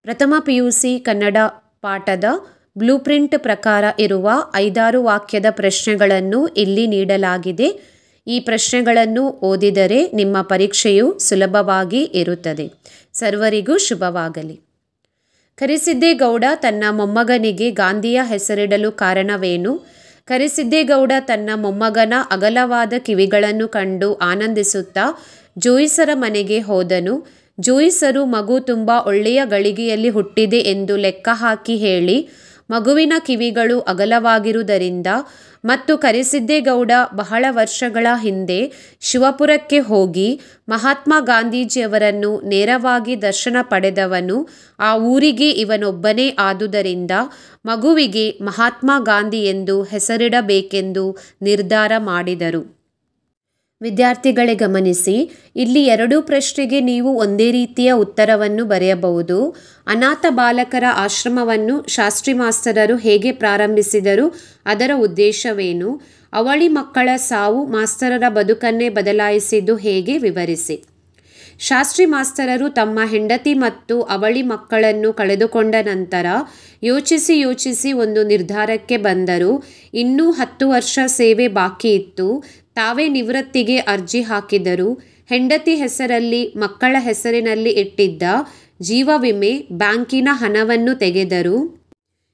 ಪ್ರಥಮ PUC ಕನ್ನಡ ಪಾಠದ blueprint ಪ್ರಕಾರ ಇರುವ 5-6 ವಾಕ್ಯದ ಪ್ರಶ್ನೆಗಳನ್ನು ಇಲ್ಲಿ ನೀಡಲಾಗಿದೆ. ಈ ಪ್ರಶ್ನೆಗಳನ್ನು ಓದಿದರೆ ನಿಮ್ಮ ಪರೀಕ್ಷೆಯು ಸುಲಭವಾಗಿ ಇರುತ್ತದೆ. ಸರ್ವರಿಗೂ ಶುಭವಾಗಲಿ. ಕರಿಸಿದ್ದೇಗೌಡ ತನ್ನ ಮೊಮ್ಮಗನಿಗೆ ಗಾಂಧಿಯ ಹೆಸರಿಡಲು ಕಾರಣವೇನು? ಕರಿಸಿದ್ದೇಗೌಡ ತನ್ನ ಮೊಮ್ಮಗನ ಅಗಲವಾದ ಕಿವಿಗಳನ್ನು ಕಂಡು ಆನಂದಿಸುತ್ತಾ ಜೋಯಿಸರ ಮನೆಗೆ ಹೋದನು. ಜೋಯಿಸರು ಮಗು ತುಂಬ ಒಳ್ಳೆಯ ಗಳಿಗೆಯಲ್ಲಿ ಹುಟ್ಟಿದೆ ಎಂದು ಲೆಕ್ಕ ಹಾಕಿ ಹೇಳಿ ಮಗುವಿನ ಕಿವಿಗಳು ಅಗಲವಾಗಿರುವುದರಿಂದ ಮತ್ತು ಕರಿಸಿದ್ದೇಗೌಡ ಬಹಳ ವರ್ಷಗಳ ಹಿಂದೆ ಶಿವಪುರಕ್ಕೆ ಹೋಗಿ ಮಹಾತ್ಮ ಗಾಂಧೀಜಿಯವರನ್ನು ನೇರವಾಗಿ ದರ್ಶನ ಪಡೆದವನು ಆ ಊರಿಗೆ ಇವನೊಬ್ಬನೇ ಆದುದರಿಂದ ಮಗುವಿಗೆ ಮಹಾತ್ಮ ಗಾಂಧಿ ಎಂದು ಹೆಸರಿಡಬೇಕೆಂದು ನಿರ್ಧಾರ ಮಾಡಿದರು. ವಿದ್ಯಾರ್ಥಿಗಳೇ ಗಮನಿಸಿ, ಇಲ್ಲಿ 2 ಪ್ರಶ್ನೆಗೆ ನೀವು ಒಂದೇ ರೀತಿಯ ಉತ್ತರವನ್ನು ಬರೆಯಬಹುದು. ಅನಾಥ ಬಾಲಕರ ಆಶ್ರಮವನ್ನು ಶಾಸ್ತ್ರಿ ಮಾಸ್ತರರು ಹೇಗೆ ಪ್ರಾರಂಭಿಸಿದರು? ಅದರ ಉದ್ದೇಶವೇನು? ಅವಳಿ ಮಕ್ಕಳ ಸಾವು ಮಾಸ್ತರರ ಬದುಕನ್ನೇ ಬದಲಾಯಿಸಿದ್ದು ಹೇಗೆ? ವಿವರಿಸಿ. ಶಾಸ್ತ್ರಿ ಮಾಸ್ತರರು ತಮ್ಮ ಹೆಂಡತಿ ಮತ್ತು ಅವಳಿ ಮಕ್ಕಳನ್ನು ಕಳೆದುಕೊಂಡ ನಂತರ ಯೋಚಿಸಿ ಒಂದು ನಿರ್ಧಾರಕ್ಕೆ ಬಂದರು. ಇನ್ನೂ 10 ವರ್ಷ ಸೇವೆ ಬಾಕಿ ಇತ್ತು. ತಾವೇ ನಿವೃತ್ತಿಗೆ ಅರ್ಜಿ ಹಾಕಿದರು. ಹೆಂಡತಿ ಹೆಸರಲ್ಲಿ ಮಕ್ಕಳ ಹೆಸರಿನಲ್ಲಿ ಇಟ್ಟಿದ್ದ ಜೀವ ವಿಮೆ ಬ್ಯಾಂಕಿನ ಹಣವನ್ನು ತೆಗೆದರು.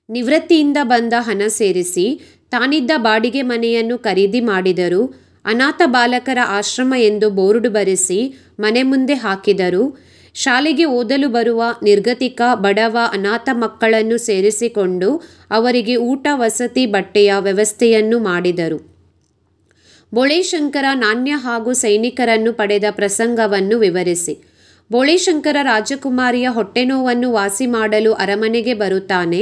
ನಿವೃತ್ತಿಯಿಂದ ಬಂದ ಹಣ ಸೇರಿಸಿ ತಾನಿದ್ದ ಬಾಡಿಗೆ ಮನೆಯನ್ನು ಖರೀದಿ ಮಾಡಿದರು. ಅನಾಥ ಬಾಲಕರ ಆಶ್ರಮ ಎಂದು ಬೋರ್ಡು ಬರೆಸಿ ಮನೆ ಮುಂದೆ ಹಾಕಿದರು. ಶಾಲೆಗೆ ಓದಲು ಬರುವ ನಿರ್ಗತಿಕ, ಬಡವ, ಅನಾಥ ಮಕ್ಕಳನ್ನು ಸೇರಿಸಿಕೊಂಡು ಅವರಿಗೆ ಊಟ, ವಸತಿ, ಬಟ್ಟೆಯ ವ್ಯವಸ್ಥೆಯನ್ನು ಮಾಡಿದರು. ಬೋಳೇಶಂಕರ ನಾಣ್ಯ ಹಾಗೂ ಸೈನಿಕರನ್ನು ಪಡೆದ ಪ್ರಸಂಗವನ್ನು ವಿವರಿಸಿ. ಬೋಳೇಶಂಕರ ರಾಜಕುಮಾರಿಯ ಹೊಟ್ಟೆನೋವನ್ನು ವಾಸಿ ಮಾಡಲು ಅರಮನೆಗೆ ಬರುತ್ತಾನೆ.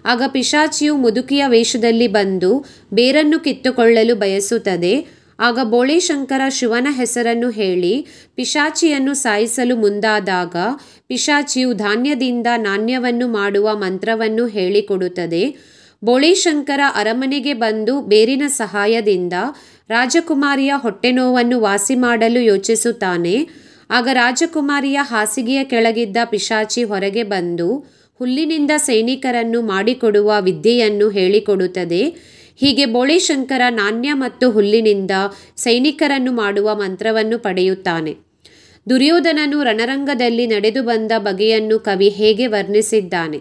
ಆಗ ಪಿಶಾಚಿಯು ಮುದುಕಿಯ ವೇಷದಲ್ಲಿ ಬಂದು ಬೇರನ್ನು ಕಿತ್ತುಕೊಳ್ಳಲು ಬಯಸುತ್ತದೆ. ಆಗ ಬೋಳೇಶಂಕರ ಶಿವನ ಹೆಸರನ್ನು ಹೇಳಿ ಪಿಶಾಚಿಯನ್ನು ಸಾಯಿಸಲು ಮುಂದಾದಾಗ ಪಿಶಾಚಿಯು ಧಾನ್ಯದಿಂದ ನಾಣ್ಯವನ್ನು ಮಾಡುವ ಮಂತ್ರವನ್ನು ಹೇಳಿಕೊಡುತ್ತದೆ. ಬೋಳೇಶಂಕರ ಅರಮನೆಗೆ ಬಂದು ಬೇರಿನ ಸಹಾಯದಿಂದ ರಾಜಕುಮಾರಿಯ ಹೊಟ್ಟೆನೋವನ್ನು ವಾಸಿ ಮಾಡಲು ಯೋಚಿಸುತ್ತಾನೆ. ಆಗ ರಾಜಕುಮಾರಿಯ ಹಾಸಿಗೆಯ ಕೆಳಗಿದ್ದ ಪಿಶಾಚಿ ಹೊರಗೆ ಬಂದು ಹುಲ್ಲಿನಿಂದ ಸೈನಿಕರನ್ನು ಮಾಡಿಕೊಡುವ ವಿದ್ಯೆಯನ್ನು ಹೇಳಿಕೊಡುತ್ತದೆ. ಹೀಗೆ ಬೋಳೇಶಂಕರ ನಾಣ್ಯ ಮತ್ತು ಹುಲ್ಲಿನಿಂದ ಸೈನಿಕರನ್ನು ಮಾಡುವ ಮಂತ್ರವನ್ನು ಪಡೆಯುತ್ತಾನೆ. ದುರ್ಯೋಧನನು ರಣರಂಗದಲ್ಲಿ ನಡೆದು ಬಂದ ಬಗೆಯನ್ನು ಕವಿ ಹೇಗೆ ವರ್ಣಿಸಿದ್ದಾನೆ?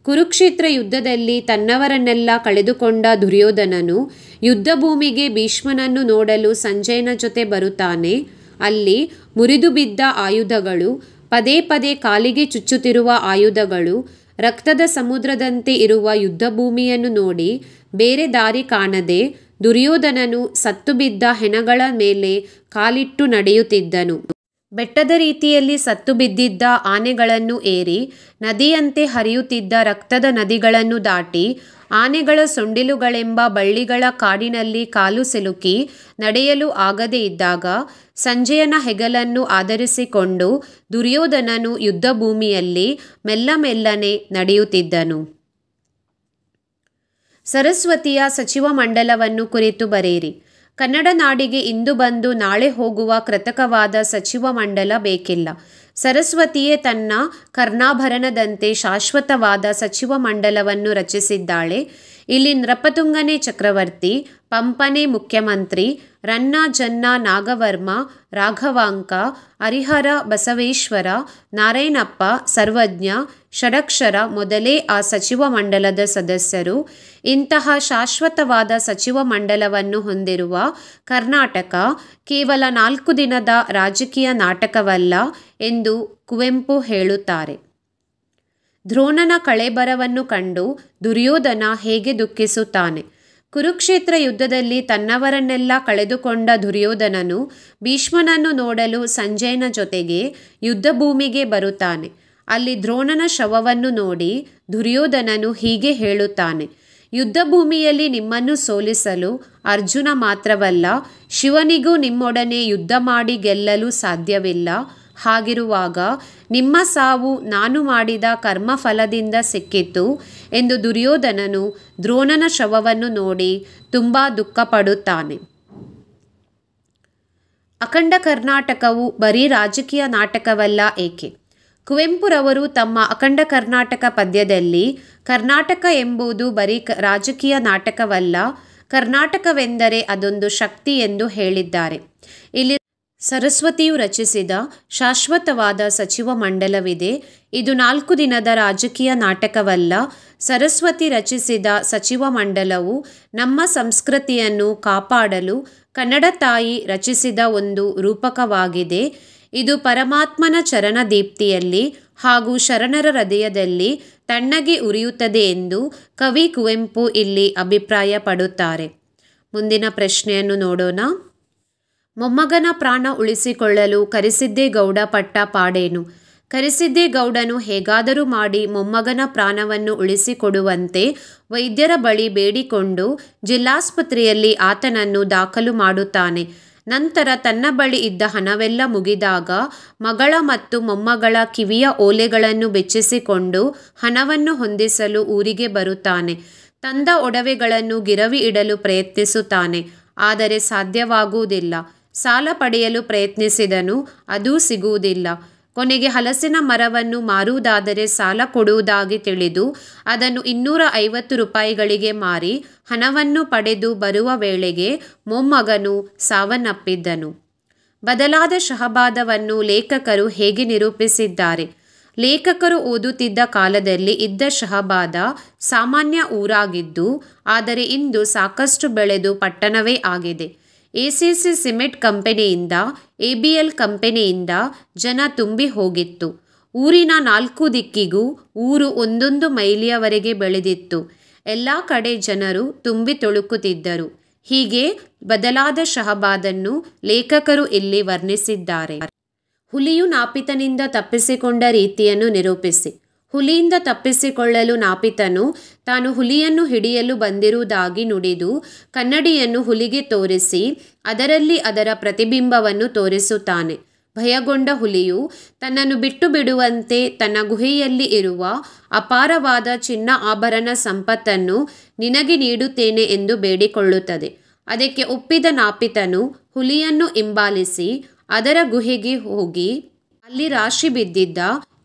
ಕುರುಕ್ಷೇತ್ರ ಯುದ್ಧದಲ್ಲಿ ತನ್ನವರನ್ನೆಲ್ಲ ಕಳೆದುಕೊಂಡ ದುರ್ಯೋಧನನು ಯುದ್ಧ ಭೂಮಿಗೆ ಭೀಷ್ಮನನ್ನು ನೋಡಲು ಸಂಜಯನ ಜೊತೆ ಬರುತ್ತಾನೆ. ಅಲ್ಲಿ ಮುರಿದು ಬಿದ್ದ ಆಯುಧಗಳು, ಪದೇ ಕಾಲಿಗೆ ಚುಚ್ಚುತ್ತಿರುವ ಆಯುಧಗಳು, ರಕ್ತದ ಸಮುದ್ರದಂತೆ ಇರುವ ಯುದ್ಧ ಭೂಮಿಯನ್ನು ನೋಡಿ ಬೇರೆ ದಾರಿ ಕಾಣದೆ ದುರ್ಯೋಧನನು ಸತ್ತು ಬಿದ್ದ ಹೆಣಗಳ ಮೇಲೆ ಕಾಲಿಟ್ಟು ನಡೆಯುತ್ತಿದ್ದನು. ಬೆಟ್ಟದ ರೀತಿಯಲ್ಲಿ ಸತ್ತು ಬಿದ್ದಿದ್ದ ಆನೆಗಳನ್ನು ಏರಿ ನದಿಯಂತೆ ಹರಿಯುತ್ತಿದ್ದ ರಕ್ತದ ನದಿಗಳನ್ನು ದಾಟಿ ಆನೆಗಳ ಸೊಂಡಿಲುಗಳೆಂಬ ಬಳ್ಳಿಗಳ ಕಾಡಿನಲ್ಲಿ ಕಾಲು ಸಿಲುಕಿ ನಡೆಯಲು ಆಗದೇ ಇದ್ದಾಗ ಸಂಜಯನ ಹೆಗಲನ್ನು ಆಧರಿಸಿಕೊಂಡು ದುರ್ಯೋಧನನು ಯುದ್ಧ ಭೂಮಿಯಲ್ಲಿ ಮೆಲ್ಲನೆ ನಡೆಯುತ್ತಿದ್ದನು. ಸರಸ್ವತಿಯ ಸಚಿವ ಮಂಡಲವನ್ನು ಕುರಿತು ಬರೆಯಿರಿ. ಕನ್ನಡ ನಾಡಿಗೆ ಇಂದು ಬಂದು ನಾಳೆ ಹೋಗುವ ಕೃತಕವಾದ ಸಚಿವ ಮಂಡಲ ಬೇಕಿಲ್ಲ. ಸರಸ್ವತಿಯೇ ತನ್ನ ಕರ್ಣಾಭರಣದಂತೆ ಶಾಶ್ವತವಾದ ಸಚಿವ ಮಂಡಲವನ್ನು ರಚಿಸಿದ್ದಾಳೆ. ಇಲ್ಲಿ ನೃಪತುಂಗನೇ ಚಕ್ರವರ್ತಿ, ಪಂಪನೇ ಮುಖ್ಯಮಂತ್ರಿ, ರನ್ನ, ಜನ್ನ, ನಾಗವರ್ಮ, ರಾಘವಾಂಕ, ಹರಿಹರ, ಬಸವೇಶ್ವರ, ನಾರಾಯಣಪ್ಪ, ಸರ್ವಜ್ಞ, ಷಡಕ್ಷರ ಮೊದಲೇ ಆ ಸಚಿವ ಮಂಡಲದ ಸದಸ್ಯರು. ಇಂತಹ ಶಾಶ್ವತವಾದ ಸಚಿವ ಮಂಡಲವನ್ನು ಹೊಂದಿರುವ ಕರ್ನಾಟಕ ಕೇವಲ 4 ದಿನದ ರಾಜಕೀಯ ನಾಟಕವಲ್ಲ ಎಂದು ಕುವೆಂಪು ಹೇಳುತ್ತಾರೆ. ದ್ರೋಣನ ಕಳೇಬರವನ್ನು ಕಂಡು ದುರ್ಯೋಧನ ಹೇಗೆ ದುಃಖಿಸುತ್ತಾನೆ? ಕುರುಕ್ಷೇತ್ರ ಯುದ್ಧದಲ್ಲಿ ತನ್ನವರನ್ನೆಲ್ಲ ಕಳೆದುಕೊಂಡ ದುರ್ಯೋಧನನು ಭೀಷ್ಮನನ್ನು ನೋಡಲು ಸಂಜಯನ ಜೊತೆಗೆ ಯುದ್ಧ ಭೂಮಿಗೆ ಬರುತ್ತಾನೆ. ಅಲ್ಲಿ ದ್ರೋಣನ ಶವವನ್ನು ನೋಡಿ ದುರ್ಯೋಧನನು ಹೀಗೆ ಹೇಳುತ್ತಾನೆ: ಯುದ್ಧ ಭೂಮಿಯಲ್ಲಿ ನಿಮ್ಮನ್ನು ಸೋಲಿಸಲು ಅರ್ಜುನ ಮಾತ್ರವಲ್ಲ, ಶಿವನಿಗೂ ನಿಮ್ಮೊಡನೆ ಯುದ್ಧ ಮಾಡಿ ಗೆಲ್ಲಲು ಸಾಧ್ಯವಿಲ್ಲ. ಹಾಗಿರುವಾಗ ನಿಮ್ಮ ಸಾವು ನಾನು ಮಾಡಿದ ಕರ್ಮಫಲದಿಂದ ಸಿಕ್ಕಿತು ಎಂದು ದುರ್ಯೋಧನನು ದ್ರೋಣನ ಶವವನ್ನು ನೋಡಿ ತುಂಬ ದುಃಖಪಡುತ್ತಾನೆ. ಅಖಂಡ ಕರ್ನಾಟಕವು ಬರೀ ರಾಜಕೀಯ ನಾಟಕವಲ್ಲ ಏಕೆ? ಕುವೆಂಪುರವರು ತಮ್ಮ ಅಖಂಡ ಕರ್ನಾಟಕ ಪದ್ಯದಲ್ಲಿ ಕರ್ನಾಟಕ ಎಂಬುದು ಬರೀ ರಾಜಕೀಯ ನಾಟಕವಲ್ಲ, ಕರ್ನಾಟಕವೆಂದರೆ ಅದೊಂದು ಶಕ್ತಿ ಎಂದು ಹೇಳಿದ್ದಾರೆ. ಇಲ್ಲಿ ಸರಸ್ವತಿಯು ರಚಿಸಿದ ಶಾಶ್ವತವಾದ ಸಚಿವ ಮಂಡಲವಿದೆ. ಇದು 4 ದಿನದ ರಾಜಕೀಯ ನಾಟಕವಲ್ಲ. ಸರಸ್ವತಿ ರಚಿಸಿದ ಸಚಿವ ಮಂಡಲವು ನಮ್ಮ ಸಂಸ್ಕೃತಿಯನ್ನು ಕಾಪಾಡಲು ಕನ್ನಡ ತಾಯಿ ರಚಿಸಿದ ಒಂದು ರೂಪಕವಾಗಿದೆ. ಇದು ಪರಮಾತ್ಮನ ಚರಣದೀಪ್ತಿಯಲ್ಲಿ ಹಾಗೂ ಶರಣರ ಹೃದಯದಲ್ಲಿ ತಣ್ಣಗೆ ಉರಿಯುತ್ತದೆ ಎಂದು ಕವಿ ಕುವೆಂಪು ಇಲ್ಲಿ ಅಭಿಪ್ರಾಯ ಪಡುತ್ತಾರೆ. ಮುಂದಿನ ಪ್ರಶ್ನೆಯನ್ನು ನೋಡೋಣ. ಮೊಮ್ಮಗನ ಪ್ರಾಣ ಉಳಿಸಿಕೊಳ್ಳಲು ಕರಿಸಿದ್ದೇಗೌಡ ಪಟ್ಟ ಪಾಡೇನು? ಕರಿಸಿದ್ದೇಗೌಡನು ಹೇಗಾದರೂ ಮಾಡಿ ಮೊಮ್ಮಗನ ಪ್ರಾಣವನ್ನು ಉಳಿಸಿಕೊಡುವಂತೆ ವೈದ್ಯರ ಬಳಿ ಬೇಡಿಕೊಂಡು ಜಿಲ್ಲಾಸ್ಪತ್ರೆಯಲ್ಲಿ ಆತನನ್ನು ದಾಖಲು ಮಾಡುತ್ತಾನೆ. ನಂತರ ತನ್ನ ಬಳಿ ಇದ್ದ ಹಣವೆಲ್ಲ ಮುಗಿದಾಗ ಮಗಳ ಮತ್ತು ಮೊಮ್ಮಗಳ ಕಿವಿಯ ಓಲೆಗಳನ್ನು ಬೆಚ್ಚಿಸಿಕೊಂಡು ಹಣವನ್ನು ಹೊಂದಿಸಲು ಊರಿಗೆ ಬರುತ್ತಾನೆ. ತಂದ ಒಡವೆಗಳನ್ನು ಗಿರವಿ ಇಡಲು ಪ್ರಯತ್ನಿಸುತ್ತಾನೆ. ಆದರೆ ಸಾಧ್ಯವಾಗುವುದಿಲ್ಲ. ಸಾಲ ಪಡೆಯಲು ಪ್ರಯತ್ನಿಸಿದನು, ಅದೂ ಸಿಗುವುದಿಲ್ಲ. ಕೊನೆಗೆ ಹಲಸಿನ ಮರವನ್ನು ಮಾರುವುದಾದರೆ ಸಾಲ ಕೊಡುವುದಾಗಿ ತಿಳಿದು ಅದನ್ನು 250 ರೂಪಾಯಿಗಳಿಗೆ ಮಾರಿ ಹಣವನ್ನು ಪಡೆದು ಬರುವ ವೇಳೆಗೆ ಮೊಮ್ಮಗನು ಸಾವನ್ನಪ್ಪಿದ್ದನು. ಬದಲಾದ ಶಹಬಾದವನ್ನು ಲೇಖಕರು ಹೇಗೆ ನಿರೂಪಿಸಿದ್ದಾರೆ? ಲೇಖಕರು ಓದುತ್ತಿದ್ದ ಕಾಲದಲ್ಲಿ ಇದ್ದ ಶಹಬಾದ ಸಾಮಾನ್ಯ ಊರಾಗಿದ್ದು, ಆದರೆ ಇಂದು ಸಾಕಷ್ಟು ಬೆಳೆದು ಪಟ್ಟಣವೇ ಆಗಿದೆ. ACC ಸಿಮೆಂಟ್ ಕಂಪನಿಯಿಂದ ABL ಕಂಪನಿಯಿಂದ ಜನ ತುಂಬಿ ಹೋಗಿತ್ತು. ಊರಿನ 4 ದಿಕ್ಕಿಗೂ ಊರು 1 ಮೈಲಿಯವರೆಗೆ ಬೆಳೆದಿತ್ತು. ಎಲ್ಲ ಕಡೆ ಜನರು ತುಂಬಿ ತುಳುಕುತ್ತಿದ್ದರು. ಹೀಗೆ ಬದಲಾದ ಶಹಬಾದನ್ನು ಲೇಖಕರು ಇಲ್ಲಿ ವರ್ಣಿಸಿದ್ದಾರೆ. ಹುಲಿಯು ನಾಪಿತನಿಂದ ತಪ್ಪಿಸಿಕೊಂಡ ರೀತಿಯನ್ನು ನಿರೂಪಿಸಿ. ಹುಲಿಯಿಂದ ತಪ್ಪಿಸಿಕೊಳ್ಳಲು ನಾಪಿತನು ತಾನು ಹುಲಿಯನ್ನು ಹಿಡಿಯಲು ಬಂದಿರುವುದಾಗಿ ನುಡಿದು ಕನ್ನಡಿಯನ್ನು ಹುಲಿಗೆ ತೋರಿಸಿ ಅದರಲ್ಲಿ ಅದರ ಪ್ರತಿಬಿಂಬವನ್ನು ತೋರಿಸುತ್ತಾನೆ. ಭಯಗೊಂಡ ಹುಲಿಯು ತನ್ನನ್ನು ಬಿಟ್ಟು ಬಿಡುವಂತೆ ತನ್ನ ಗುಹೆಯಲ್ಲಿ ಇರುವ ಅಪಾರವಾದ ಚಿನ್ನ ಆಭರಣ ಸಂಪತ್ತನ್ನು ನಿನಗೆ ನೀಡುತ್ತೇನೆ ಎಂದು ಬೇಡಿಕೊಳ್ಳುತ್ತದೆ. ಅದಕ್ಕೆ ಒಪ್ಪಿದ ನಾಪಿತನು ಹುಲಿಯನ್ನು ಹಿಂಬಾಲಿಸಿ ಅದರ ಗುಹೆಗೆ ಹೋಗಿ ಅಲ್ಲಿ ರಾಶಿ ಬಿದ್ದಿದ್ದ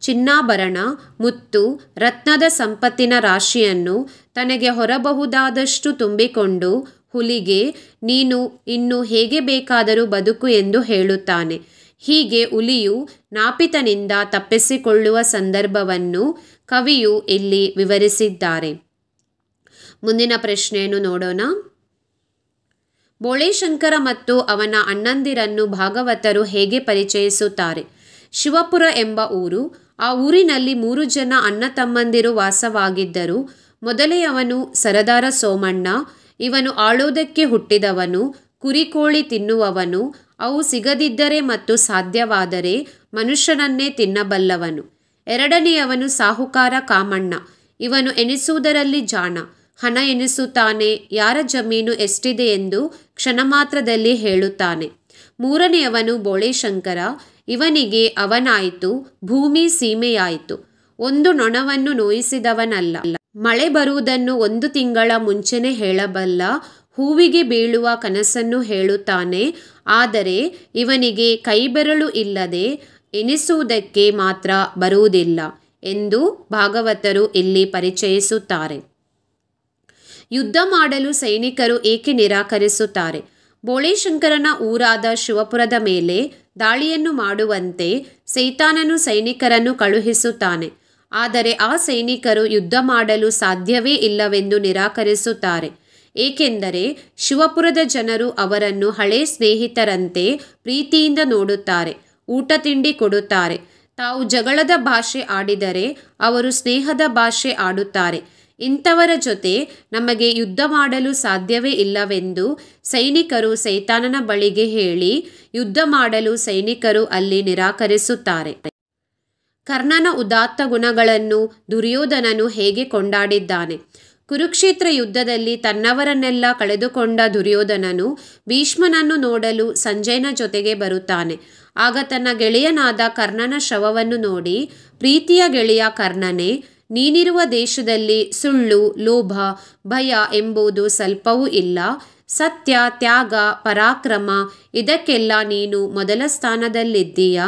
ಚಿನ್ನಾಭರಣ, ಮುತ್ತು, ರತ್ನದ ಸಂಪತ್ತಿನ ರಾಶಿಯನ್ನು ತನಗೆ ಹೊರಬಹುದಾದಷ್ಟು ತುಂಬಿಕೊಂಡು ಹುಲಿಗೆ ನೀನು ಇನ್ನು ಹೇಗೆ ಬೇಕಾದರೂ ಬದುಕು ಎಂದು ಹೇಳುತ್ತಾನೆ. ಹೀಗೆ ಹುಲಿಯು ನಾಪಿತನಿಂದ ತಪ್ಪಿಸಿಕೊಳ್ಳುವ ಸಂದರ್ಭವನ್ನು ಕವಿಯು ಇಲ್ಲಿ ವಿವರಿಸಿದ್ದಾರೆ. ಮುಂದಿನ ಪ್ರಶ್ನೆಯನ್ನು ನೋಡೋಣ. ಬೋಳೇಶಂಕರ ಮತ್ತು ಅವನ ಅಣ್ಣಂದಿರನ್ನು ಭಾಗವತರು ಹೇಗೆ ಪರಿಚಯಿಸುತ್ತಾರೆ? ಶಿವಪುರ ಎಂಬ ಊರು. ಆ ಊರಿನಲ್ಲಿ 3 ಜನ ಅಣ್ಣ ತಮ್ಮಂದಿರು ವಾಸವಾಗಿದ್ದರು. ಮೊದಲೆಯವನು ಸರದಾರ ಸೋಮಣ್ಣ. ಇವನು ಆಳೋದಕ್ಕೆ ಹುಟ್ಟಿದವನು, ಕುರಿಕೋಳಿ ತಿನ್ನುವವನು, ಅವು ಸಿಗದಿದ್ದರೆ ಮತ್ತು ಸಾಧ್ಯವಾದರೆ ಮನುಷ್ಯನನ್ನೇ ತಿನ್ನಬಲ್ಲವನು. ಎರಡನೆಯವನು ಸಾಹುಕಾರ ಕಾಮಣ್ಣ. ಇವನು ಎಣಿಸುವುದರಲ್ಲಿ ಜಾಣ. ಹಣ ಎಣಿಸುತ್ತಾನೆ, ಯಾರ ಜಮೀನು ಎಷ್ಟಿದೆ ಎಂದು ಕ್ಷಣ ಮಾತ್ರದಲ್ಲಿ ಹೇಳುತ್ತಾನೆ. ಮೂರನೆಯವನು ಬೋಳೇಶಂಕರ. ಇವನಿಗೆ ಅವನಾಯಿತು, ಭೂಮಿ ಸೀಮೆಯಾಯಿತು. ಒಂದು ನೊಣವನ್ನು ನೋಯಿಸಿದವನಲ್ಲ. ಮಳೆ ಬರುವುದನ್ನು 1 ತಿಂಗಳ ಮುಂಚೆನೇ ಹೇಳಬಲ್ಲ. ಹೂವಿಗೆ ಬೀಳುವ ಕನಸನ್ನು ಹೇಳುತ್ತಾನೆ. ಆದರೆ ಇವನಿಗೆ ಕೈಬೆರಳು ಇಲ್ಲದೆ ಎಣಿಸುವುದಕ್ಕೆ ಮಾತ್ರ ಬರುವುದಿಲ್ಲ ಎಂದು ಭಾಗವತರು ಇಲ್ಲಿ ಪರಿಚಯಿಸುತ್ತಾರೆ. ಯುದ್ಧ ಮಾಡಲು ಸೈನಿಕರು ಏಕೆ ನಿರಾಕರಿಸುತ್ತಾರೆ? ಬೋಳೇಶಂಕರನ ಊರಾದ ಶಿವಪುರದ ಮೇಲೆ ದಾಳಿಯನ್ನು ಮಾಡುವಂತೆ ಸೈತಾನನು ಸೈನಿಕರನ್ನು ಕಳುಹಿಸುತ್ತಾನೆ. ಆದರೆ ಆ ಸೈನಿಕರು ಯುದ್ಧ ಮಾಡಲು ಸಾಧ್ಯವೇ ಇಲ್ಲವೆಂದು ನಿರಾಕರಿಸುತ್ತಾರೆ. ಏಕೆಂದರೆ ಶಿವಪುರದ ಜನರು ಅವರನ್ನು ಹಳೆ ಸ್ನೇಹಿತರಂತೆ ಪ್ರೀತಿಯಿಂದ ನೋಡುತ್ತಾರೆ, ಊಟ ತಿಂಡಿ ಕೊಡುತ್ತಾರೆ. ತಾವು ಜಗಳದ ಭಾಷೆ ಆಡಿದರೆ ಅವರು ಸ್ನೇಹದ ಭಾಷೆ ಆಡುತ್ತಾರೆ. ಇಂಥವರ ಜೊತೆ ನಮಗೆ ಯುದ್ಧ ಮಾಡಲು ಸಾಧ್ಯವೇ ಇಲ್ಲವೆಂದು ಸೈನಿಕರು ಸೈತಾನನ ಬಳಿಗೆ ಹೇಳಿ ಯುದ್ಧ ಮಾಡಲು ಸೈನಿಕರು ಅಲ್ಲಿ ನಿರಾಕರಿಸುತ್ತಾರೆ. ಕರ್ಣನ ಉದಾತ್ತ ಗುಣಗಳನ್ನು ದುರ್ಯೋಧನನು ಹೇಗೆ ಕೊಂಡಾಡಿದ್ದಾನೆ? ಕುರುಕ್ಷೇತ್ರ ಯುದ್ಧದಲ್ಲಿ ತನ್ನವರನ್ನೆಲ್ಲ ಕಳೆದುಕೊಂಡ ದುರ್ಯೋಧನನು ಭೀಷ್ಮನನ್ನು ನೋಡಲು ಸಂಜಯನ ಜೊತೆಗೆ ಬರುತ್ತಾನೆ. ಆಗ ತನ್ನ ಗೆಳೆಯನಾದ ಕರ್ಣನ ಶವವನ್ನು ನೋಡಿ, ಪ್ರೀತಿಯ ಗೆಳೆಯ ಕರ್ಣನೇ, ನೀನಿರುವ ದೇಶದಲ್ಲಿ ಸುಳ್ಳು, ಲೋಭ, ಭಯ ಎಂಬುದು ಸ್ವಲ್ಪವೂ ಇಲ್ಲ. ಸತ್ಯ, ತ್ಯಾಗ, ಪರಾಕ್ರಮ ಇದಕ್ಕೆಲ್ಲ ನೀನು ಮೊದಲ ಸ್ಥಾನದಲ್ಲಿದ್ದೀಯಾ?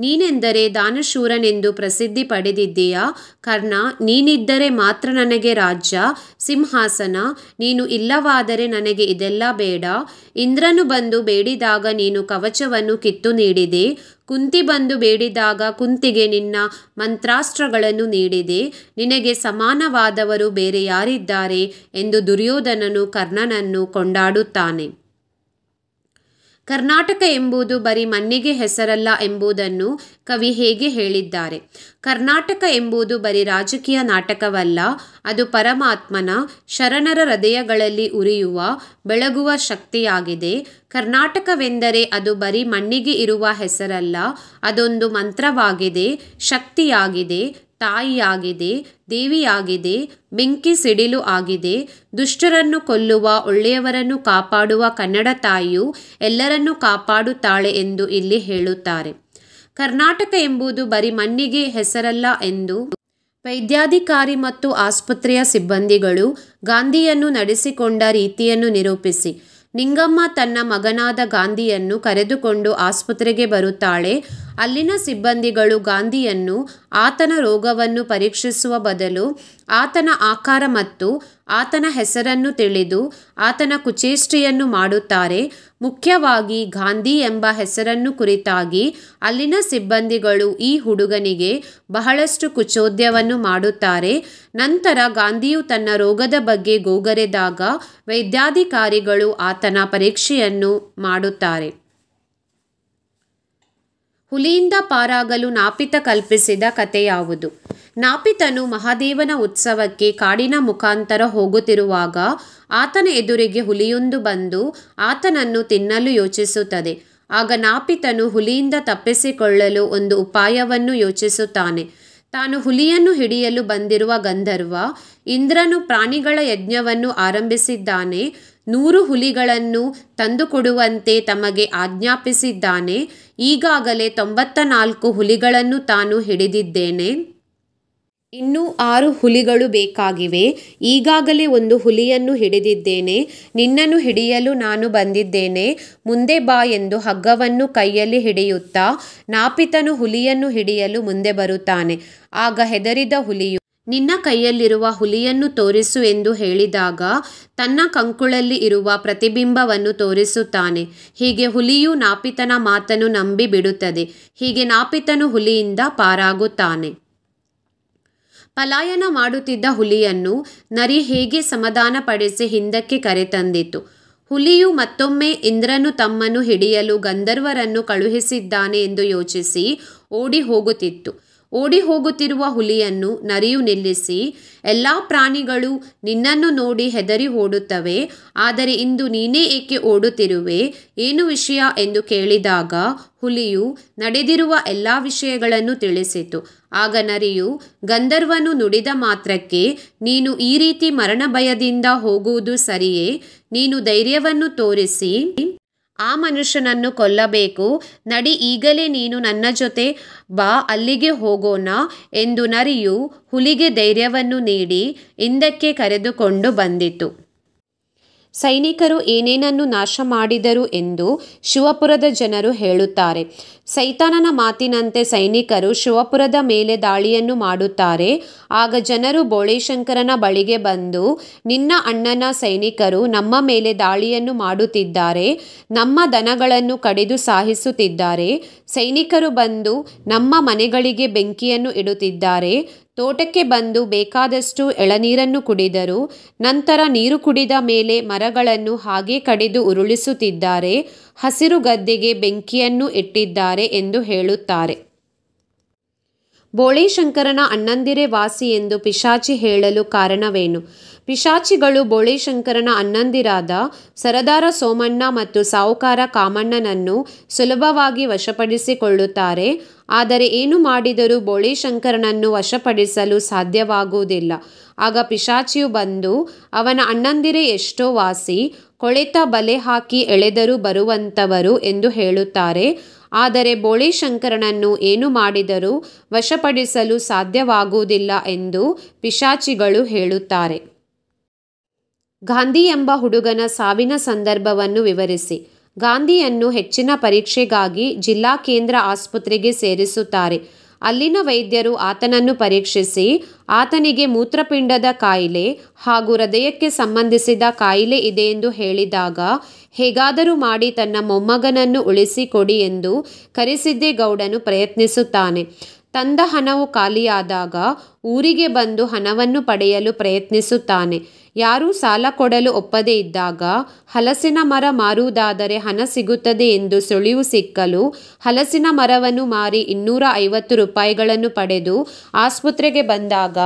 ನೀನೆಂದರೆ ದಾನಶೂರನೆಂದು ಪ್ರಸಿದ್ಧಿ ಪಡೆದಿದ್ದೀಯಾ. ಕರ್ಣ, ನೀನಿದ್ದರೆ ಮಾತ್ರ ನನಗೆ ರಾಜ್ಯ, ಸಿಂಹಾಸನ. ನೀನು ಇಲ್ಲವಾದರೆ ನನಗೆ ಇದೆಲ್ಲ ಬೇಡ. ಇಂದ್ರನು ಬಂದು ಬೇಡಿದಾಗ ನೀನು ಕವಚವನ್ನು ಕಿತ್ತು ನೀಡಿದೆ. ಕುಂತಿ ಬಂದು ಬೇಡಿದಾಗ ಕುಂತಿಗೆ ನಿನ್ನ ಮಂತ್ರಾಸ್ತ್ರಗಳನ್ನು ನೀಡಿದೆ. ನಿನಗೆ ಸಮಾನವಾದವರು ಬೇರೆ ಯಾರಿದ್ದಾರೆ ಎಂದು ದುರ್ಯೋಧನನು ಕರ್ಣನನ್ನು ಕೊಂಡಾಡುತ್ತಾನೆ. ಕರ್ನಾಟಕ ಎಂಬುದು ಬರೀ ಮಣ್ಣಿಗೆ ಹೆಸರಲ್ಲ ಎಂಬುದನ್ನು ಕವಿ ಹೇಗೆ ಹೇಳಿದ್ದಾರೆ. ಕರ್ನಾಟಕ ಎಂಬುದು ಬರೀ ರಾಜಕೀಯ ನಾಟಕವಲ್ಲ, ಅದು ಪರಮಾತ್ಮನ ಶರಣರ ಹೃದಯಗಳಲ್ಲಿ ಉರಿಯುವ ಬೆಳಗುವ ಶಕ್ತಿಯಾಗಿದೆ. ಕರ್ನಾಟಕವೆಂದರೆ ಅದು ಬರೀ ಮಣ್ಣಿಗೆ ಇರುವ ಹೆಸರಲ್ಲ, ಅದೊಂದು ಮಂತ್ರವಾಗಿದೆ, ಶಕ್ತಿಯಾಗಿದೆ, ತಾಯಿಯಾಗಿದೆ, ದೇವಿಯಾಗಿದೆ, ಬೆಂಕಿ ಸಿಡಿಲು ಆಗಿದೆ. ದುಷ್ಟರನ್ನು ಕೊಲ್ಲುವ, ಒಳ್ಳೆಯವರನ್ನು ಕಾಪಾಡುವ ಕನ್ನಡ ತಾಯಿಯು ಎಲ್ಲರನ್ನೂ ಕಾಪಾಡುತ್ತಾಳೆ ಎಂದು ಇಲ್ಲಿ ಹೇಳುತ್ತಾರೆ. ಕರ್ನಾಟಕ ಎಂಬುದು ಬರೀ ಮಣ್ಣಿಗೆ ಹೆಸರಲ್ಲ ಎಂದು ವೈದ್ಯಾಧಿಕಾರಿ ಮತ್ತು ಆಸ್ಪತ್ರೆಯ ಸಿಬ್ಬಂದಿಗಳು ಗಾಂಧಿಯನ್ನು ನಡೆಸಿಕೊಂಡ ರೀತಿಯನ್ನು ನಿರೂಪಿಸಿ. ನಿಂಗಮ್ಮ ತನ್ನ ಮಗನಾದ ಗಾಂಧಿಯನ್ನು ಕರೆದುಕೊಂಡು ಆಸ್ಪತ್ರೆಗೆ ಬರುತ್ತಾಳೆ. ಅಲ್ಲಿನ ಸಿಬ್ಬಂದಿಗಳು ಗಾಂಧಿಯನ್ನು ಆತನ ರೋಗವನ್ನು ಪರೀಕ್ಷಿಸುವ ಬದಲು ಆತನ ಆಕಾರ ಮತ್ತು ಆತನ ಹೆಸರನ್ನು ತಿಳಿದು ಆತನ ಕುಚೇಷ್ಟೆಯನ್ನು ಮಾಡುತ್ತಾರೆ. ಮುಖ್ಯವಾಗಿ ಗಾಂಧಿ ಎಂಬ ಹೆಸರನ್ನು ಕುರಿತಾಗಿ ಅಲ್ಲಿನ ಸಿಬ್ಬಂದಿಗಳು ಈ ಹುಡುಗನಿಗೆ ಬಹಳಷ್ಟು ಕುಚೋದ್ಯವನ್ನು ಮಾಡುತ್ತಾರೆ. ನಂತರ ಗಾಂಧಿಯು ತನ್ನ ರೋಗದ ಬಗ್ಗೆ ಗೋಗರೆದಾಗ ವೈದ್ಯಾಧಿಕಾರಿಗಳು ಆತನ ಪರೀಕ್ಷೆಯನ್ನು ಮಾಡುತ್ತಾರೆ. ಹುಲಿಯಿಂದ ಪಾರಾಗಲು ನಾಪಿತ ಕಲ್ಪಿಸಿದ ಕತೆ ಯಾವುದು? ನಾಪಿತನು ಮಹಾದೇವನ ಉತ್ಸವಕ್ಕೆ ಕಾಡಿನ ಮುಖಾಂತರ ಹೋಗುತ್ತಿರುವಾಗ ಆತನ ಎದುರಿಗೆ ಹುಲಿಯೊಂದು ಬಂದು ಆತನನ್ನು ತಿನ್ನಲು ಯೋಚಿಸುತ್ತದೆ. ಆಗ ನಾಪಿತನು ಹುಲಿಯಿಂದ ತಪ್ಪಿಸಿಕೊಳ್ಳಲು ಒಂದು ಉಪಾಯವನ್ನು ಯೋಚಿಸುತ್ತಾನೆ. ತಾನು ಹುಲಿಯನ್ನು ಹಿಡಿಯಲು ಬಂದಿರುವ ಗಂಧರ್ವ ಇಂದ್ರನು ಪ್ರಾಣಿಗಳ ಯಜ್ಞವನ್ನು ಆರಂಭಿಸಿದ್ದಾನೆ. 100 ಹುಲಿಗಳನ್ನು ತಂದುಕೊಡುವಂತೆ ತಮಗೆ ಆಜ್ಞಾಪಿಸಿದ್ದಾನೆ. ಈಗಾಗಲೇ 94 ಹುಲಿಗಳನ್ನು ತಾನು ಹಿಡಿದಿದ್ದೇನೆ. ಇನ್ನೂ 6 ಹುಲಿಗಳು ಬೇಕಾಗಿವೆ. ಈಗಾಗಲೇ 1 ಹುಲಿಯನ್ನು ಹಿಡಿದಿದ್ದೇನೆ. ನಿನ್ನನ್ನು ಹಿಡಿಯಲು ನಾನು ಬಂದಿದ್ದೇನೆ. ಮುಂದೆ ಬಾ ಎಂದು ಹಗ್ಗವನ್ನು ಕೈಯಲ್ಲಿ ಹಿಡಿಯುತ್ತಾ ನಾಪಿತನು ಹುಲಿಯನ್ನು ಹಿಡಿಯಲು ಮುಂದೆ ಬರುತ್ತಾನೆ. ಆಗ ಹೆದರಿದ ಹುಲಿಯು, ನಿನ್ನ ಕೈಯಲ್ಲಿರುವ ಹುಲಿಯನ್ನು ತೋರಿಸು ಎಂದು ಹೇಳಿದಾಗ ತನ್ನ ಕಂಕುಳಲ್ಲಿ ಇರುವ ಪ್ರತಿಬಿಂಬವನ್ನು ತೋರಿಸುತ್ತಾನೆ. ಹೀಗೆ ಹುಲಿಯು ನಾಪಿತನ ಮಾತನ್ನು ನಂಬಿ ಬಿಡುತ್ತದೆ. ಹೀಗೆ ನಾಪಿತನು ಹುಲಿಯಿಂದ ಪಾರಾಗುತ್ತಾನೆ. ಪಲಾಯನ ಮಾಡುತ್ತಿದ್ದ ಹುಲಿಯನ್ನು ನರಿ ಹೇಗೆ ಸಮಾಧಾನಪಡಿಸಿ ಹಿಂದಕ್ಕೆ ಕರೆತಂದಿತು. ಹುಲಿಯು ಮತ್ತೊಮ್ಮೆ ಇಂದ್ರನು ತಮ್ಮನ್ನು ಹಿಡಿಯಲು ಗಂಧರ್ವರನ್ನು ಕಳುಹಿಸಿದ್ದಾನೆ ಎಂದು ಯೋಚಿಸಿ ಓಡಿ ಹೋಗುತ್ತಿತ್ತು. ಓಡಿ ಹೋಗುತ್ತಿರುವ ಹುಲಿಯನ್ನು ನರಿಯು ನಿಲ್ಲಿಸಿ, ಎಲ್ಲ ಪ್ರಾಣಿಗಳು ನಿನ್ನನ್ನು ನೋಡಿ ಹೆದರಿ ಓಡುತ್ತವೆ, ಆದರೆ ಇಂದು ನೀನೇ ಏಕೆ ಓಡುತ್ತಿರುವೆ? ಏನು ವಿಷಯ ಎಂದು ಕೇಳಿದಾಗ ಹುಲಿಯು ನಡೆದಿರುವ ಎಲ್ಲ ವಿಷಯಗಳನ್ನು ತಿಳಿಸಿತು. ಆಗ ನರಿಯು, ಗಂಧರ್ವನು ನುಡಿದ ಮಾತ್ರಕ್ಕೆ ನೀನು ಈ ರೀತಿ ಮರಣ ಭಯದಿಂದ ಹೋಗುವುದು ಸರಿಯೇ? ನೀನು ಧೈರ್ಯವನ್ನು ತೋರಿಸಿ ಆ ಮನುಷ್ಯನನ್ನು ಕೊಲ್ಲಬೇಕು. ನಡಿ, ಈಗಲೇ ನೀನು ನನ್ನ ಜೊತೆ ಬಾ, ಅಲ್ಲಿಗೆ ಹೋಗೋಣ ಎಂದು ನರಿಯು ಹುಲಿಗೆ ಧೈರ್ಯವನ್ನು ನೀಡಿ ಹಿಂದಕ್ಕೆ ಕರೆದುಕೊಂಡು ಬಂದಿತು. ಸೈನಿಕರು ಏನೇನನ್ನು ನಾಶ ಮಾಡಿದರು ಎಂದು ಶಿವಪುರದ ಜನರು ಹೇಳುತ್ತಾರೆ. ಸೈತಾನನ ಮಾತಿನಂತೆ ಸೈನಿಕರು ಶಿವಪುರದ ಮೇಲೆ ದಾಳಿಯನ್ನು ಮಾಡುತ್ತಾರೆ. ಆಗ ಜನರು ಬೋಳೇಶಂಕರನ ಬಳಿಗೆ ಬಂದು, ನಿನ್ನ ಅಣ್ಣನ ಸೈನಿಕರು ನಮ್ಮ ಮೇಲೆ ದಾಳಿಯನ್ನು ಮಾಡುತ್ತಿದ್ದಾರೆ, ನಮ್ಮ ದನಗಳನ್ನು ಕಡಿದು ಸಾಯಿಸುತ್ತಿದ್ದಾರೆ. ಸೈನಿಕರು ಬಂದು ನಮ್ಮ ಮನೆಗಳಿಗೆ ಬೆಂಕಿಯನ್ನು ಇಡುತ್ತಿದ್ದಾರೆ. ತೋಟಕ್ಕೆ ಬಂದು ಬೇಕಾದಷ್ಟು ಎಳನೀರನ್ನು ಕುಡಿದರು. ನಂತರ ನೀರು ಕುಡಿದ ಮೇಲೆ ಮರಗಳನ್ನು ಹಾಗೆ ಕಡಿದು ಉರುಳಿಸುತ್ತಿದ್ದಾರೆ. ಹಸಿರು ಗದ್ದೆಗೆ ಬೆಂಕಿಯನ್ನು ಇಟ್ಟಿದ್ದಾರೆ ಎಂದು ಹೇಳುತ್ತಾರೆ. ಬೋಳೇಶಂಕರನ ಅಣ್ಣಂದಿರೇ ವಾಸಿ ಎಂದು ಪಿಶಾಚಿ ಹೇಳಲು ಕಾರಣವೇನು? ಪಿಶಾಚಿಗಳು ಬೋಳೇಶಂಕರನ ಅಣ್ಣಂದಿರಾದ ಸರದಾರ ಸೋಮಣ್ಣ ಮತ್ತು ಸಾಹುಕಾರ ಕಾಮಣ್ಣನನ್ನು ಸುಲಭವಾಗಿ ವಶಪಡಿಸಿಕೊಳ್ಳುತ್ತಾರೆ. ಆದರೆ ಏನು ಮಾಡಿದರೂ ಬೋಳೇಶಂಕರನನ್ನು ವಶಪಡಿಸಲು ಸಾಧ್ಯವಾಗುವುದಿಲ್ಲ. ಆಗ ಪಿಶಾಚಿಯು ಬಂದು, ಅವನ ಅಣ್ಣಂದಿರೇ ಎಷ್ಟೋ ವಾಸಿ, ಕೊಳೆತ ಬಲೆ ಹಾಕಿ ಎಳೆದರೂ ಬರುವಂಥವರು ಎಂದು ಹೇಳುತ್ತಾರೆ. ಆದರೆ ಬೋಳೇಶಂಕರನನ್ನು ಏನು ಮಾಡಿದರೂ ವಶಪಡಿಸಲು ಸಾಧ್ಯವಾಗುವುದಿಲ್ಲ ಎಂದು ಪಿಶಾಚಿಗಳು ಹೇಳುತ್ತಾರೆ. ಗಾಂಧಿ ಎಂಬ ಹುಡುಗನ ಸಾವಿನ ಸಂದರ್ಭವನ್ನು ವಿವರಿಸಿ. ಗಾಂಧಿಯನ್ನು ಹೆಚ್ಚಿನ ಪರೀಕ್ಷೆಗಾಗಿ ಜಿಲ್ಲಾ ಕೇಂದ್ರ ಆಸ್ಪತ್ರೆಗೆ ಸೇರಿಸುತ್ತಾರೆ. ಅಲ್ಲಿನ ವೈದ್ಯರು ಆತನನ್ನು ಪರೀಕ್ಷಿಸಿ ಆತನಿಗೆ ಮೂತ್ರಪಿಂಡದ ಕಾಯಿಲೆ ಹಾಗೂ ಹೃದಯಕ್ಕೆ ಸಂಬಂಧಿಸಿದ ಕಾಯಿಲೆ ಇದೆ ಎಂದು ಹೇಳಿದಾಗ ಹೇಗಾದರೂ ಮಾಡಿ ತನ್ನ ಮೊಮ್ಮಗನನ್ನು ಉಳಿಸಿಕೊಡಿ ಎಂದು ಕರಿಸಿದ್ದೇಗೌಡನು ಪ್ರಯತ್ನಿಸುತ್ತಾನೆ. ತಂದ ಹಣವು ಖಾಲಿಯಾದಾಗ ಊರಿಗೆ ಬಂದು ಹಣವನ್ನು ಪಡೆಯಲು ಪ್ರಯತ್ನಿಸುತ್ತಾನೆ. ಯಾರೂ ಸಾಲ ಕೊಡಲು ಒಪ್ಪದೇ ಇದ್ದಾಗ ಹಲಸಿನ ಮರ ಮಾರುವುದಾದರೆ ಹಣ ಸಿಗುತ್ತದೆ ಎಂದು ಸುಳಿವು ಸಿಕ್ಕಲು ಹಲಸಿನ ಮರವನ್ನು ಮಾರಿ 250 ರೂಪಾಯಿಗಳನ್ನು ಪಡೆದು ಆಸ್ಪತ್ರೆಗೆ ಬಂದಾಗ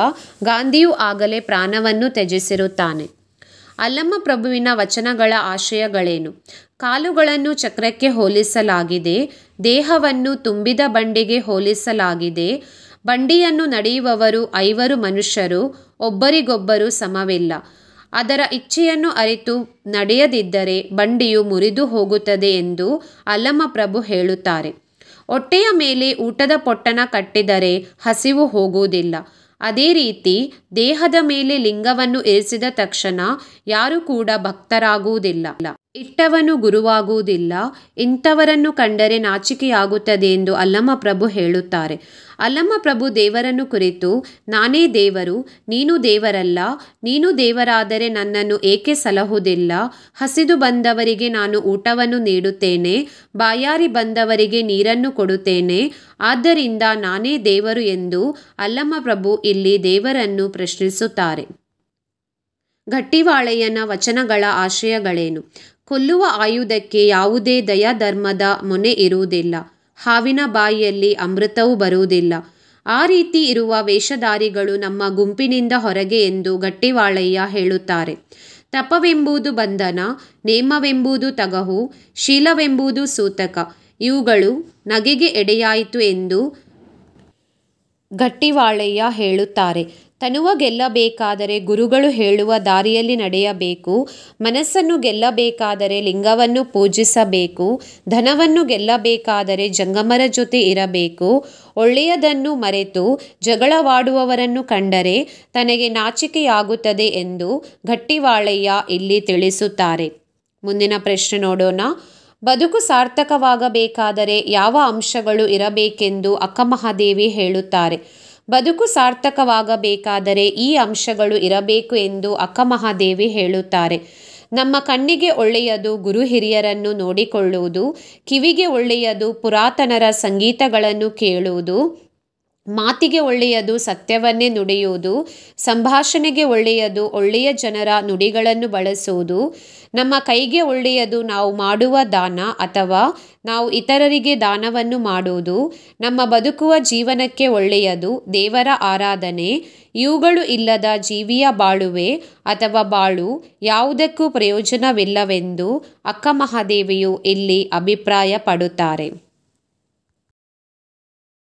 ಗಾಂಧಿಯು ಆಗಲೇ ಪ್ರಾಣವನ್ನು ತ್ಯಜಿಸಿರುತ್ತಾನೆ. ಅಲ್ಲಮ ಪ್ರಭುವಿನ ವಚನಗಳ ಆಶಯಗಳೇನು? ಕಾಲುಗಳನ್ನು ಚಕ್ರಕ್ಕೆ ಹೋಲಿಸಲಾಗಿದೆ. ದೇಹವನ್ನು ತುಂಬಿದ ಬಂಡಿಗೆ ಹೋಲಿಸಲಾಗಿದೆ. ಬಂಡಿಯನ್ನು ನಡೆಯುವವರು 5 ಮನುಷ್ಯರು, ಒಬ್ಬರಿಗೊಬ್ಬರು ಸಮವಿಲ್ಲ. ಅದರ ಇಚ್ಛೆಯನ್ನು ಅರಿತು ನಡೆಯದಿದ್ದರೆ ಬಂಡಿಯು ಮುರಿದು ಹೋಗುತ್ತದೆ ಎಂದು ಅಲ್ಲಮ ಪ್ರಭು ಹೇಳುತ್ತಾರೆ. ಹೊಟ್ಟೆಯ ಮೇಲೆ ಊಟದ ಪೊಟ್ಟಣ ಕಟ್ಟಿದರೆ ಹಸಿವು ಹೋಗುವುದಿಲ್ಲ. ಅದೇ ರೀತಿ ದೇಹದ ಮೇಲೆ ಲಿಂಗವನ್ನು ಇರಿಸಿದ ತಕ್ಷಣ ಯಾರು ಕೂಡ ಭಕ್ತರಾಗುವುದಿಲ್ಲ. ಇಟ್ಟವನು ಗುರುವಾಗುವುದಿಲ್ಲ. ಇಂಥವರನ್ನು ಕಂಡರೆ ನಾಚಿಕೆಯಾಗುತ್ತದೆ ಎಂದು ಅಲ್ಲಮ ಪ್ರಭು ಹೇಳುತ್ತಾರೆ. ಅಲ್ಲಮ ಪ್ರಭು ದೇವರನ್ನು ಕುರಿತು, ನಾನೇ ದೇವರು, ನೀನು ದೇವರಲ್ಲ. ನೀನು ದೇವರಾದರೆ ನನ್ನನ್ನು ಏಕೆ ಸಲಹುವುದಿಲ್ಲ? ಹಸಿದು ಬಂದವರಿಗೆ ನಾನು ಊಟವನ್ನು ನೀಡುತ್ತೇನೆ, ಬಾಯಾರಿ ಬಂದವರಿಗೆ ನೀರನ್ನು ಕೊಡುತ್ತೇನೆ. ಆದ್ದರಿಂದ ನಾನೇ ದೇವರು ಎಂದು ಅಲ್ಲಮ ಪ್ರಭು ಇಲ್ಲಿ ದೇವರನ್ನು ಪ್ರಶ್ನಿಸುತ್ತಾರೆ. ಗಟ್ಟಿವಾಳಯ್ಯನ ವಚನಗಳ ಆಶಯಗಳೇನು? ಕೊಲ್ಲುವ ಆಯುಧಕ್ಕೆ ಯಾವುದೇ ದಯಾಧರ್ಮದ ಮೊನೆ ಇರುವುದಿಲ್ಲ. ಹಾವಿನ ಬಾಯಿಯಲ್ಲಿ ಅಮೃತವೂ ಬರುವುದಿಲ್ಲ. ಆ ರೀತಿ ಇರುವ ವೇಷಧಾರಿಗಳು ನಮ್ಮ ಗುಂಪಿನಿಂದ ಹೊರಗೆ ಎಂದು ಗಟ್ಟಿವಾಳಯ್ಯ ಹೇಳುತ್ತಾರೆ. ತಪವೆಂಬುದು ಬಂಧನ, ನೇಮವೆಂಬುದು ತಗಹು, ಶೀಲವೆಂಬುದು ಸೂತಕ. ಇವುಗಳು ನಗೆಗೆ ಎಡೆಯಾಯಿತು ಎಂದು ಗಟ್ಟಿವಾಳಯ್ಯ ಹೇಳುತ್ತಾರೆ. ತನುವ ಗೆಲ್ಲಬೇಕಾದರೆ ಗುರುಗಳು ಹೇಳುವ ದಾರಿಯಲ್ಲಿ ನಡೆಯಬೇಕು. ಮನಸ್ಸನ್ನು ಗೆಲ್ಲಬೇಕಾದರೆ ಲಿಂಗವನ್ನು ಪೂಜಿಸಬೇಕು. ಧನವನ್ನು ಗೆಲ್ಲಬೇಕಾದರೆ ಜಂಗಮರ ಜೊತೆ ಇರಬೇಕು. ಒಳ್ಳೆಯದನ್ನು ಮರೆತು ಜಗಳವಾಡುವವರನ್ನು ಕಂಡರೆ ತನಗೆ ನಾಚಿಕೆಯಾಗುತ್ತದೆ ಎಂದು ಗಟ್ಟಿವಾಳಯ್ಯ ಇಲ್ಲಿ ತಿಳಿಸುತ್ತಾರೆ. ಮುಂದಿನ ಪ್ರಶ್ನೆ ನೋಡೋಣ. ಬದುಕು ಸಾರ್ಥಕವಾಗಬೇಕಾದರೆ ಯಾವ ಅಂಶಗಳು ಇರಬೇಕೆಂದು ಅಕ್ಕಮಹಾದೇವಿ ಹೇಳುತ್ತಾರೆ? ಬದುಕು ಸಾರ್ಥಕವಾಗಬೇಕಾದರೆ ಈ ಅಂಶಗಳು ಇರಬೇಕು ಎಂದು ಅಕ್ಕಮಹಾದೇವಿ ಹೇಳುತ್ತಾರೆ. ನಮ್ಮ ಕಣ್ಣಿಗೆ ಒಳ್ಳೆಯದು ಗುರು ಹಿರಿಯರನ್ನು ನೋಡಿಕೊಳ್ಳುವುದು, ಕಿವಿಗೆ ಒಳ್ಳೆಯದು ಪುರಾತನರ ಸಂಗೀತಗಳನ್ನು ಕೇಳುವುದು, ಮಾತಿಗೆ ಒಳ್ಳೆಯದು ಸತ್ಯವನ್ನೇ ನುಡಿಯುವುದು, ಸಂಭಾಷಣೆಗೆ ಒಳ್ಳೆಯದು ಒಳ್ಳೆಯ ಜನರ ನುಡಿಗಳನ್ನು ಬಳಸುವುದು, ನಮ್ಮ ಕೈಗೆ ಒಳ್ಳೆಯದು ನಾವು ಮಾಡುವ ದಾನ ಅಥವಾ ನಾವು ಇತರರಿಗೆ ದಾನವನ್ನು ಮಾಡುವುದು, ನಮ್ಮ ಬದುಕುವ ಜೀವನಕ್ಕೆ ಒಳ್ಳೆಯದು ದೇವರ ಆರಾಧನೆ. ಇವುಗಳು ಇಲ್ಲದ ಜೀವಿಯ ಬಾಳುವೆ ಅಥವಾ ಬಾಳು ಯಾವುದಕ್ಕೂ ಪ್ರಯೋಜನವಿಲ್ಲವೆಂದು ಅಕ್ಕಮಹಾದೇವಿಯು ಇಲ್ಲಿ ಅಭಿಪ್ರಾಯ ಪಡುತ್ತಾರೆ.